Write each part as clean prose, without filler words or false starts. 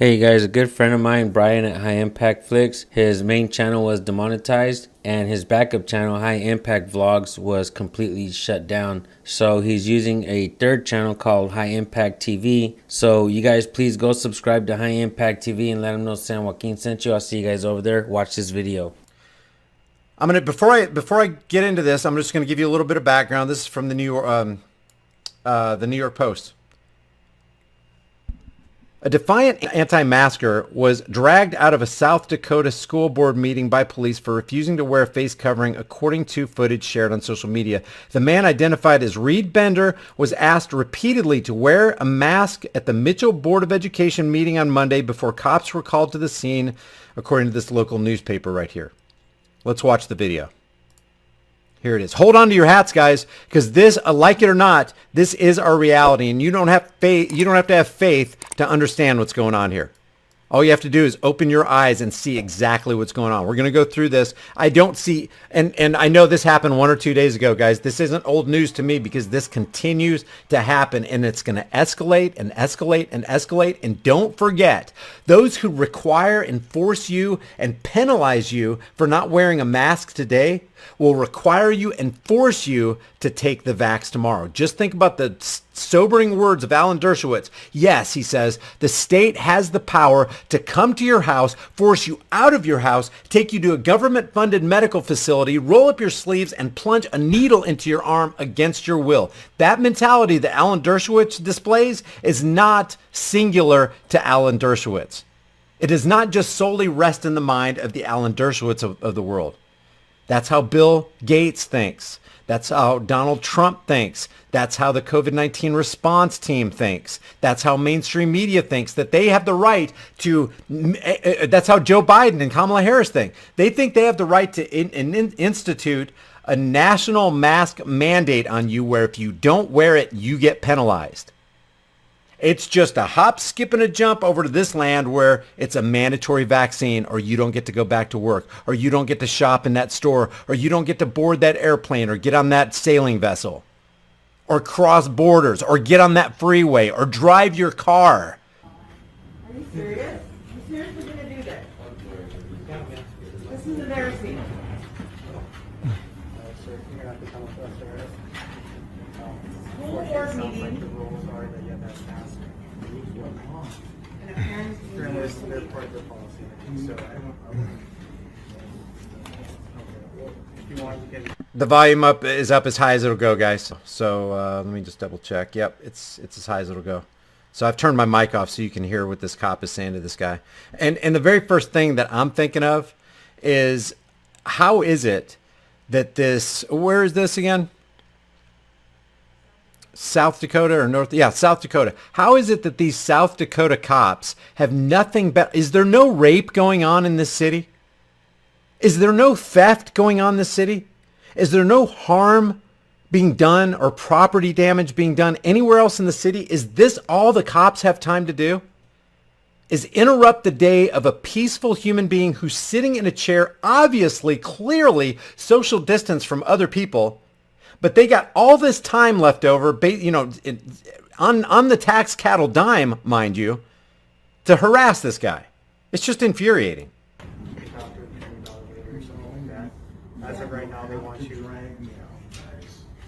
Hey guys, a good friend of mine, Brian at High Impact Flicks, his main channel was demonetized and his backup channel, High Impact Vlogs, was completely shut down. So he's using a third channel called High Impact TV. So you guys please go subscribe to High Impact TV and let him know San Joaquin sent you. I'll see you guys over there. Watch this video. I'm gonna before I get into this, I'm just gonna give you a little bit of background. This is from the New York Post. A defiant anti-masker was dragged out of a South Dakota school board meeting by police for refusing to wear a face covering, according to footage shared on social media. The man, identified as Reed Bender, was asked repeatedly to wear a mask at the Mitchell Board of Education meeting on Monday before cops were called to the scene, according to this local newspaper right here. Let's watch the video. Here it is. Hold on to your hats, guys, because this, like it or not, this is our reality, and you don't have faith. You don't have to have faith to understand what's going on here. All you have to do is open your eyes and see exactly what's going on. We're going to go through this. I don't see, and I know this happened 1 or 2 days ago, guys. This isn't old news to me because this continues to happen, and it's going to escalate and escalate and escalate. And don't forget, those who require and force you and penalize you for not wearing a mask today will require you and force you to take the vax tomorrow. Just think about the sobering words of Alan Dershowitz. Yes, he says, the state has the power to come to your house, force you out of your house, take you to a government-funded medical facility, roll up your sleeves, and plunge a needle into your arm against your will. That mentality that Alan Dershowitz displays is not singular to Alan Dershowitz. It does not just solely rest in the mind of the Alan Dershowitz of the world. That's how Bill Gates thinks. That's how Donald Trump thinks. That's how the COVID-19 response team thinks. That's how mainstream media thinks, that they have the right to, that's how Joe Biden and Kamala Harris think. They think they have the right to institute a national mask mandate on you where if you don't wear it, you get penalized. It's just a hop, skip, and a jump over to this land where it's a mandatory vaccine, or you don't get to go back to work, or you don't get to shop in that store, or you don't get to board that airplane or get on that sailing vessel, or cross borders, or get on that freeway, or drive your car. Are you serious? You seriously going to do this? This is embarrassing. School board meeting. They're part of their policy. So if you want, you can. The volume is up as high as it'll go, guys. So let me just double check. Yep, it's as high as it'll go. So I've turned my mic off so you can hear what this cop is saying to this guy. And the very first thing that I'm thinking of is, how is it that this, where is this again? South Dakota or North? Yeah, South Dakota. How is it that these South Dakota cops have nothing but, is there no rape going on in this city? Is there no theft going on in this city? Is there no harm being done or property damage being done anywhere else in the city? Is this all the cops have time to do? Is interrupt the day of a peaceful human being who's sitting in a chair, obviously, clearly social distance from other people, but they got all this time left over, you know, on the tax cattle dime, mind you, to harass this guy. It's just infuriating. As of right now, they want you.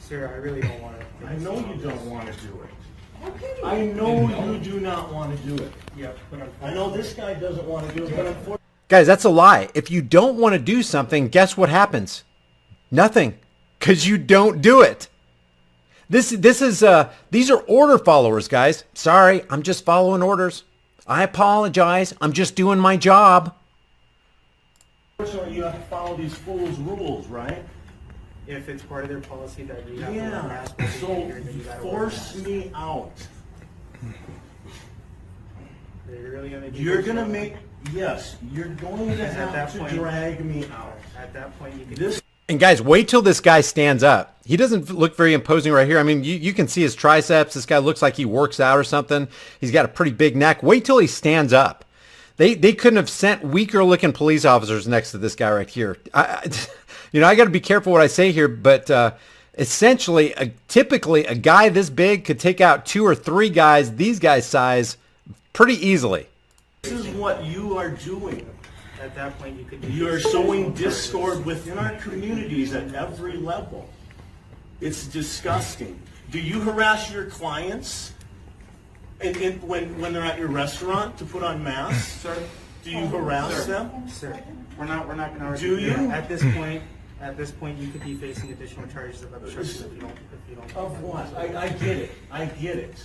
Sir, I really don't want to. I know you don't want to do it. I know you do not want to do it. Yep, but I know this guy doesn't want to do it, but unfortunately. Guys, that's a lie. If you don't want to do something, guess what happens? Nothing. Because you don't do it. These are order followers, guys. Sorry, I'm just following orders. I apologize. I'm just doing my job. Unfortunately, you have to follow these fools' rules, right? if it's part of their policy that you have to wear a Yeah, mask, so then you gotta wear a force mask. me out. They're really gonna do You're this gonna all. make, yes, you're going to At that have to point- drag me out. At that point, you can. This And guys, wait till this guy stands up. He doesn't look very imposing right here. I mean, you can see his triceps. This guy looks like he works out or something. He's got a pretty big neck. Wait till he stands up. They couldn't have sent weaker looking police officers next to this guy right here. I got to be careful what I say here, but essentially, typically a guy this big could take out 2 or 3 guys these guys' size pretty easily. is what you are doing. At that point, you could be You are facing sowing additional charges. discord within our communities at every level. It's disgusting. Do you harass your clients when they're at your restaurant to put on masks? Sir, Do you harass them? sir, we're not going to argue. Do you? At this point, you could be facing additional charges of obstruction if you don't. Of what? I get it. I get it.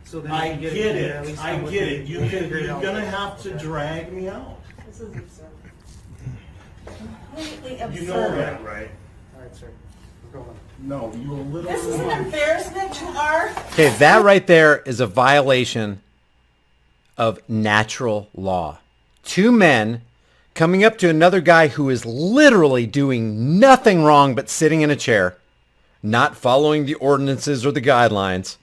So then I you get can at it. least I come with get me. it. We'll figure it You're out. gonna have to drag me out. This is absurd. Completely absurd. You know that, right? All right, sir. We're going. No, you will literally. This is an embarrassment to our. Okay, that right there is a violation of natural law. Two men coming up to another guy who is literally doing nothing wrong but sitting in a chair, not following the ordinances or the guidelines,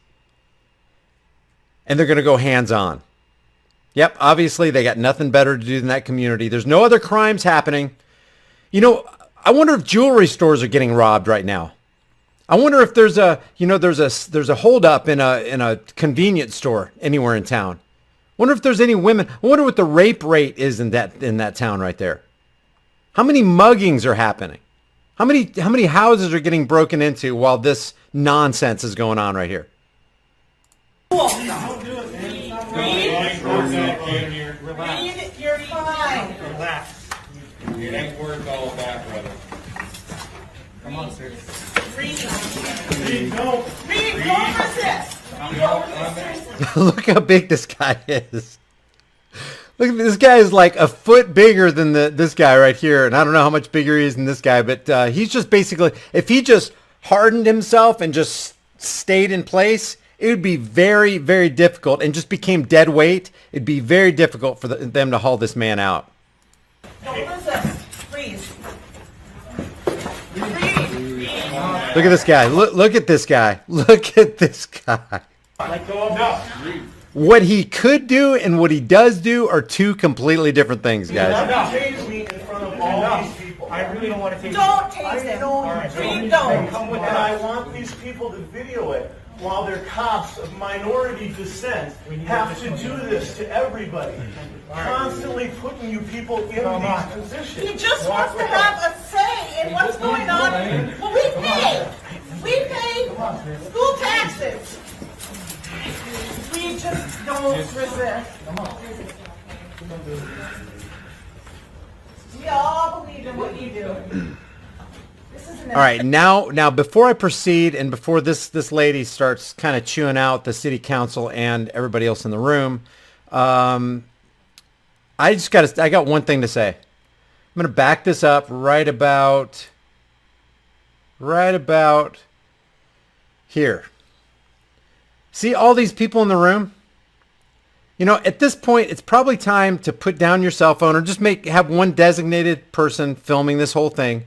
and they're going to go hands-on. Yep, obviously they got nothing better to do in that community. There's no other crimes happening. You know, I wonder if jewelry stores are getting robbed right now. I wonder if there's a holdup in a convenience store anywhere in town. Wonder if there's any women. I wonder what the rape rate is in that town right there. How many muggings are happening? How many houses are getting broken into while this nonsense is going on right here? Read, you're fine. Relax. It ain't worth all of that, brother. Come on, sir. Read. No. Read. Don't resist. Don't resist. Look how big this guy is. Look at this guy is like a foot bigger than this guy right here, and I don't know how much bigger he is than this guy, but he's just basically, if he just hardened himself and just stayed in place, it would be very, very difficult, and just became dead weight. It'd be very difficult for them to haul this man out. Don't resist. Freeze. Read. Look at this guy. Look at this guy. Look at this guy. Let go of no. What he could do and what he does do are two completely different things, You guys. have to tase me in front of all these people. I really don't want to take. Don't tase him. Read. Don't. And I want these people to video it while their cops of minority descent have to do this to everybody. Constantly putting you people in these positions. He just wants to have a say in what's going on. Well, we pay. We pay school taxes. We just don't resist. We all believe in what you do. This is an All right, now before I proceed and before this lady starts kind of chewing out the city council and everybody else in the room, I got one thing to say. I'm going to back this up right about here. See all these people in the room? You know, at this point, it's probably time to put down your cell phone or just have one designated person filming this whole thing.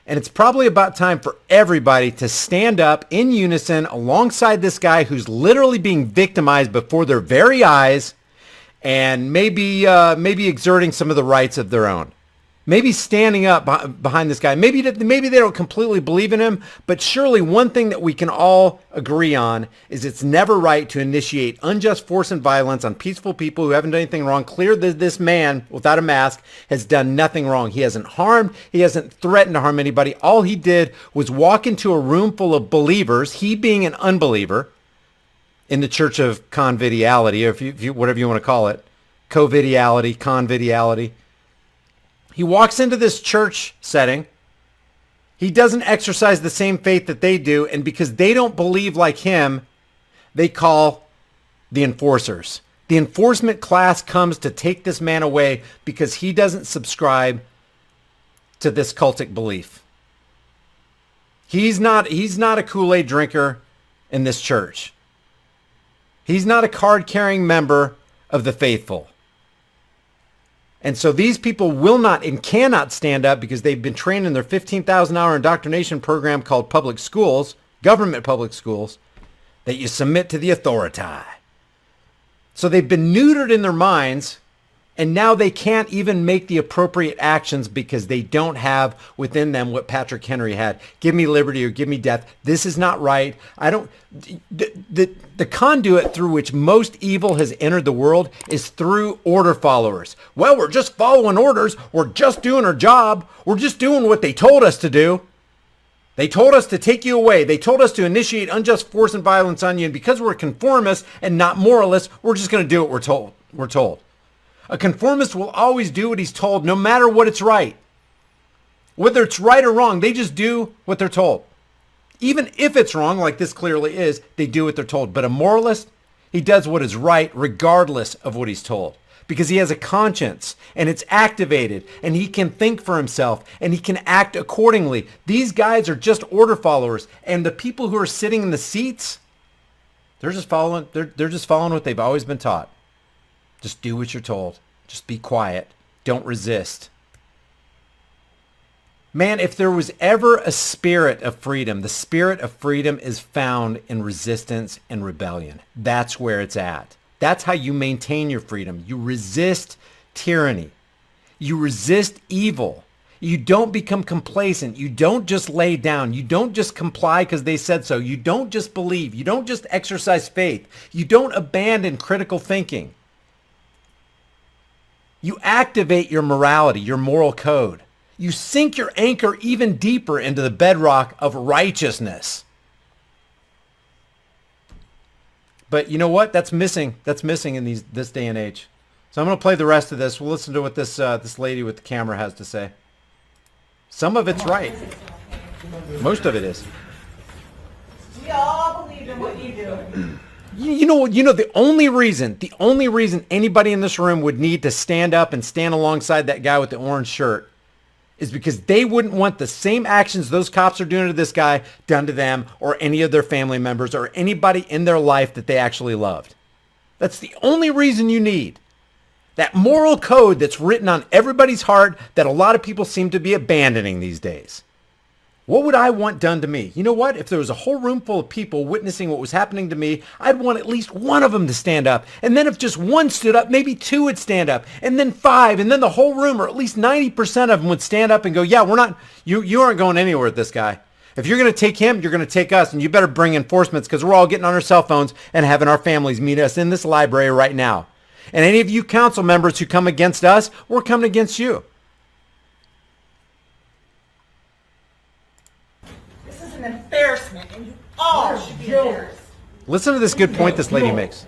And it's probably about time for everybody to stand up in unison alongside this guy who's literally being victimized before their very eyes, and maybe exerting some of the rights of their own. Maybe standing up behind this guy. Maybe they don't completely believe in him, but surely one thing that we can all agree on is it's never right to initiate unjust force and violence on peaceful people who haven't done anything wrong. Clear that this man without a mask has done nothing wrong. He hasn't harmed. He hasn't threatened to harm anybody. All he did was walk into a room full of believers, he being an unbeliever, in the church of conviviality, or if you whatever you want to call it, covidiality, conviviality. He walks into this church setting. He doesn't exercise the same faith that they do, and because they don't believe like him, they call the enforcers. The enforcement class comes to take this man away because he doesn't subscribe to this cultic belief. He's not a Kool-Aid drinker in this church. He's not a card-carrying member of the faithful. And so these people will not and cannot stand up because they've been trained in their 15,000-hour indoctrination program called public schools, government public schools, that you submit to the authority. So they've been neutered in their minds And now they can't even make the appropriate actions because they don't have within them what Patrick Henry had. Give me liberty or give me death. This is not right. The conduit through which most evil has entered the world is through order followers. Well, we're just following orders. We're just doing our job. We're just doing what they told us to do. They told us to take you away. They told us to initiate unjust force and violence on you. And because we're conformists and not moralists, we're just going to do what we're told. A conformist will always do what he's told, no matter what it's right. Whether it's right or wrong, they just do what they're told. Even if it's wrong, like this clearly is, they do what they're told. But a moralist, he does what is right regardless of what he's told. Because he has a conscience and it's activated and he can think for himself and he can act accordingly. These guys are just order followers. And the people who are sitting in the seats, they're just following what they've always been taught. Just do what you're told. Just be quiet. Don't resist. Man, if there was ever a spirit of freedom, the spirit of freedom is found in resistance and rebellion. That's where it's at. That's how you maintain your freedom. You resist tyranny. You resist evil. You don't become complacent. You don't just lay down. You don't just comply because they said so. You don't just believe. You don't just exercise faith. You don't abandon critical thinking. You activate your morality, your moral code. You sink your anchor even deeper into the bedrock of righteousness. But you know what? That's missing. That's missing in this day and age. So I'm going to play the rest of this. We'll listen to what this lady with the camera has to say. Some of it's right. Most of it is. We all believe in what you do. You know, the only reason anybody in this room would need to stand up and stand alongside that guy with the orange shirt is because they wouldn't want the same actions those cops are doing to this guy done to them or any of their family members or anybody in their life that they actually loved. That's the only reason you need. That moral code that's written on everybody's heart that a lot of people seem to be abandoning these days. What would I want done to me? You know what? If there was a whole room full of people witnessing what was happening to me, I'd want at least one of them to stand up. And then if just one stood up, maybe two would stand up. And then five. And then the whole room, or at least 90% of them would stand up and go, yeah, we're not, you aren't going anywhere with this guy. If you're going to take him, you're going to take us. And you better bring enforcements because we're all getting on our cell phones and having our families meet us in this library right now. And any of you council members who come against us, we're coming against you. An embarrassment, and you all should be embarrassed. Listen to this good point this lady makes.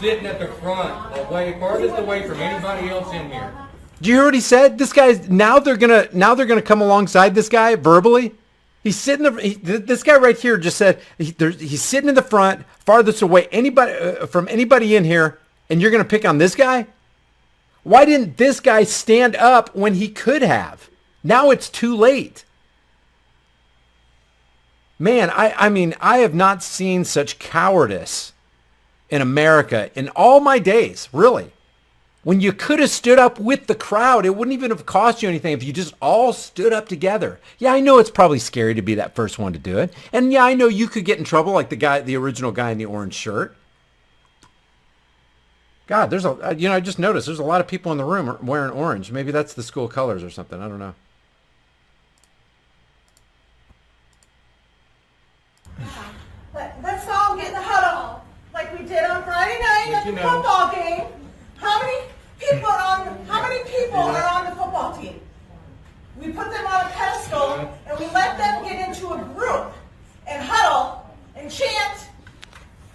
Sitting at the front, away, farthest away from anybody else in here. Do you hear what he said? This guy's now they're gonna come alongside this guy verbally. He's sitting this guy right here just said he's sitting in the front, farthest away from anybody in here, and you're gonna pick on this guy? Why didn't this guy stand up when he could have? Now it's too late. Man, I mean, I have not seen such cowardice in America in all my days, really. When you could have stood up with the crowd, it wouldn't even have cost you anything if you just all stood up together. Yeah, I know it's probably scary to be that first one to do it. And yeah, I know you could get in trouble like the original guy in the orange shirt. God, I just noticed there's a lot of people in the room wearing orange. Maybe that's the school colors or something. I don't know. Let's all get in the huddle like we did on Friday night at the football game. How many people are on the football team? We put them on a pedestal and we let them get into a group and huddle and chant,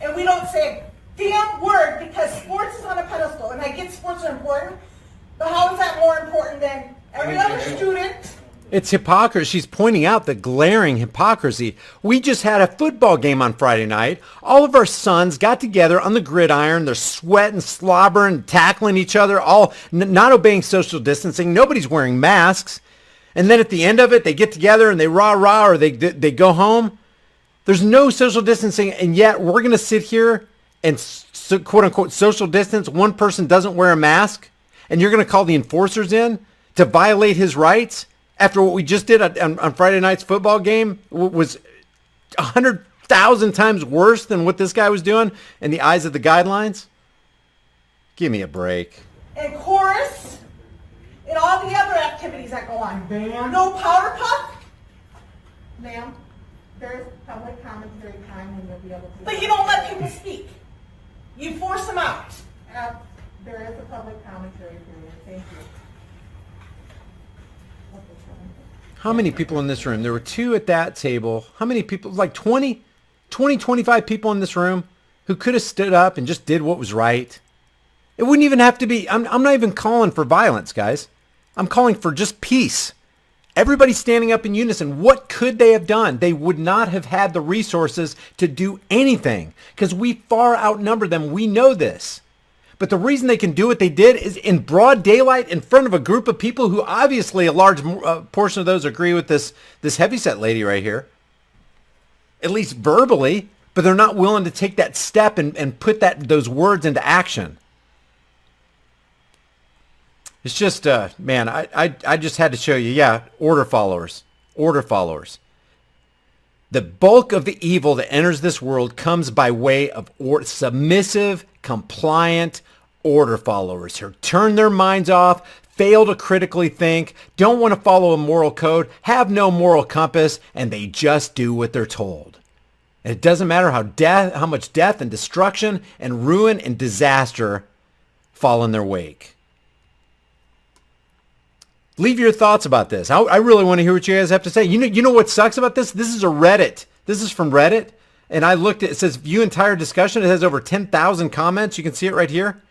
and we don't say a damn word because sports is on a pedestal. And I get sports are important, but how is that more important than every other student? It's hypocrisy. She's pointing out the glaring hypocrisy. We just had a football game on Friday night. All of our sons got together on the gridiron. They're sweating, slobbering, tackling each other, all not obeying social distancing. Nobody's wearing masks. And then at the end of it, they get together and they rah-rah or they go home. There's no social distancing, and yet we're going to sit here and quote-unquote social distance. One person doesn't wear a mask, and you're going to call the enforcers in to violate his rights? After what we just did on Friday night's football game was 100,000 times worse than what this guy was doing in the eyes of the guidelines? Give me a break. and chorus and all the other activities that go on. No powder puff? Ma'am, there is public commentary time when you'll be able to. But you don't let people speak. You force them out. There is a public commentary period. Thank you. How many people in this room? There were 2 at that table. How many people? Like 20, 25 people in this room who could have stood up and just did what was right. It wouldn't even have to be, I'm not even calling for violence, guys. I'm calling for just peace. Everybody standing up in unison. What could they have done? They would not have had the resources to do anything because we far outnumber them. We know this. But the reason they can do what they did is in broad daylight in front of a group of people who obviously a large portion of those agree with this heavyset lady right here. At least verbally, but they're not willing to take that step and put those words into action. It's just, man, I just had to show you, yeah, order followers. Order followers. The bulk of the evil that enters this world comes by way of submissive, compliant order followers who turn their minds off, fail to critically think, don't want to follow a moral code, have no moral compass, and they just do what they're told. And it doesn't matter how much death and destruction and ruin and disaster fall in their wake. Leave your thoughts about this. I really want to hear what you guys have to say. You know what sucks about this? This is a Reddit. This is from Reddit. And I looked at it. It says view entire discussion. It has over 10,000 comments. You can see it right here.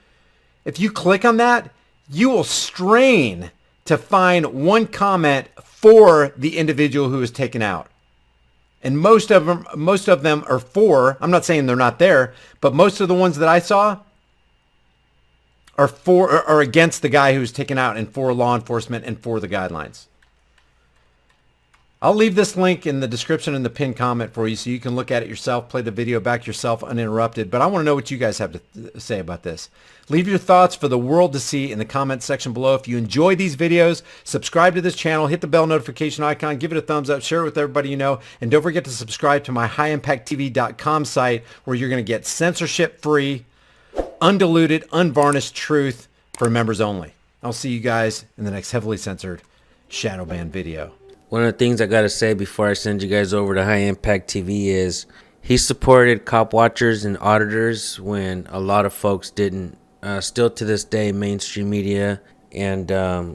If you click on that, you will strain to find one comment for the individual who is taken out. And most of them are for. I'm not saying they're not there, but most of the ones that I saw are against the guy who's taken out and for law enforcement and for the guidelines. I'll leave this link in the description and the pinned comment for you so you can look at it yourself, play the video back yourself uninterrupted. But I want to know what you guys have to say about this. Leave your thoughts for the world to see in the comment section below. If you enjoy these videos, subscribe to this channel, hit the bell notification icon, give it a thumbs up, share it with everybody you know, and don't forget to subscribe to my highimpacttv.com site where you're going to get censorship-free, undiluted, unvarnished truth for members only. I'll see you guys in the next heavily censored shadow ban video. One of the things I got to say before I send you guys over to High Impact TV is he supported cop watchers and auditors when a lot of folks didn't. Still to this day, mainstream media and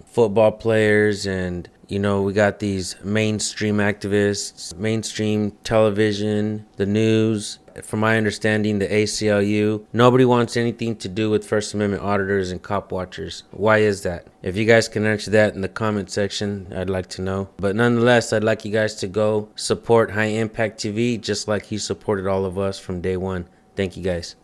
football players and, you know, we got these mainstream activists, mainstream television, the news. From my understanding, the ACLU, nobody wants anything to do with First Amendment auditors and cop watchers. Why is that? If you guys can answer that in the comment section, I'd like to know. But nonetheless, I'd like you guys to go support High Impact TV just like he supported all of us from day one. Thank you guys.